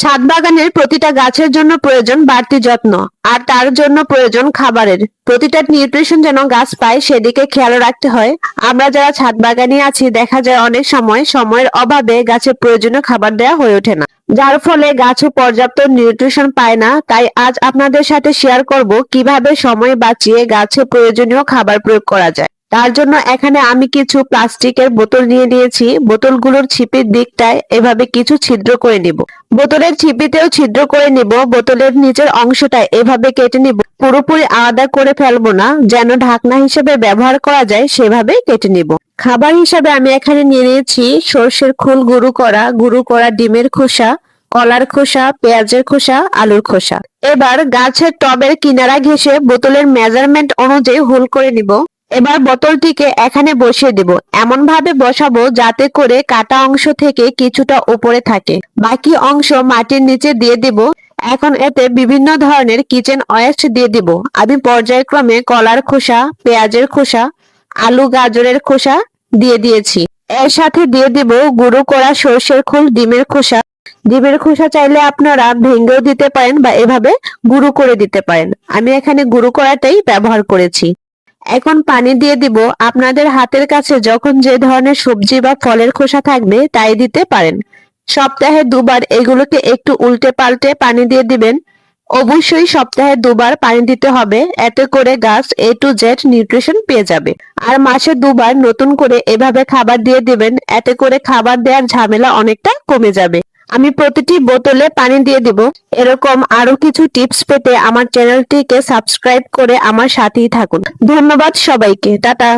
ছাদ বাগানের প্রতিটা গাছের জন্য প্রয়োজন বাড়তি যত্ন, আর তার জন্য প্রয়োজন খাবারের। প্রতিটা নিউট্রিশন যেন গাছ পায় সেদিকে খেয়াল রাখতে হয়। আমরা যারা ছাদ বাগানে আছি দেখা যায় অনেক সময় সময়ের অভাবে গাছের প্রয়োজনীয় খাবার দেওয়া হয়ে ওঠে না, যার ফলে গাছও পর্যাপ্ত নিউট্রিশন পায় না। তাই আজ আপনাদের সাথে শেয়ার করব কিভাবে সময় বাঁচিয়ে গাছে প্রয়োজনীয় খাবার প্রয়োগ করা যায়। তার জন্য এখানে আমি কিছু প্লাস্টিকের বোতল নিয়ে নিয়েছি। বোতলগুলোর ছিপির দিকটায় এভাবে কিছু ছিদ্র করে নিব। বোতলের ছিপিতেও ছিদ্র করে নিব। বোতলের নিচের অংশটা এভাবে কেটে নিব। পুরোপুরি আলাদা করে ফেলবো না, যেন ঢাকনা হিসেবে ব্যবহার করা যায় সেভাবে কেটে নিব। খাবার হিসাবে আমি এখানে নিয়ে নিয়েছি সর্ষের খোল গুঁড়ো করা ডিমের খোসা, কলার খোসা, পেঁয়াজের খোসা, আলুর খোসা। এবার গাছের টবের কিনারা ঘেঁষে বোতলের মেজারমেন্ট অনুযায়ী হোল করে নিব। এবার বোতলটিকে এখানে বসিয়ে দেব। এমন ভাবে বসাবো যাতে করে কাটা অংশ থেকে কিছুটা উপরে থাকে, বাকি অংশ মাটির নিচে দিয়ে দিব। এখন এতে বিভিন্ন ধরনের কিচেন ওয়েস্ট দিয়ে দিব। আমি পর্যায়ক্রমে কলার খোসা, পেঁয়াজের খোসা, আলু গাজরের খোসা দিয়ে দিয়েছি। এর সাথে দিয়ে দিব গুঁড়ো করা সরষের খোল, ডিমের খোসা। ডিমের খোসা চাইলে আপনারা ভেঙেও দিতে পারেন বা এভাবে গুঁড়ো করে দিতে পারেন। আমি এখানে গুঁড়ো করাটাই ব্যবহার করেছি। এখন পানি দিয়ে দিব। আপনাদের হাতের কাছে যখন যে ধরনের সবজি বা ফলের খোসা থাকবে তাই দিতে পারেন। সপ্তাহে দুবার এগুলোকে একটু উল্টে পাল্টে পানি দিয়ে দিবেন। অবশ্যই সপ্তাহে দুবার পানি দিতে হবে, এতে করে গাছ A to Z নিউট্রিশন পেয়ে যাবে। আর মাসে দুবার নতুন করে এভাবে খাবার দিয়ে দিবেন, এতে করে খাবার দেওয়ার ঝামেলা অনেকটা কমে যাবে। আমি প্রতিটি বোতলে পানি দিয়ে দিব। এরকম আরো কিছু টিপস পেতে আমার চ্যানেলটিকে সাবস্ক্রাইব করে আমার সাথেই থাকুন। ধন্যবাদ সবাইকে, টাটা।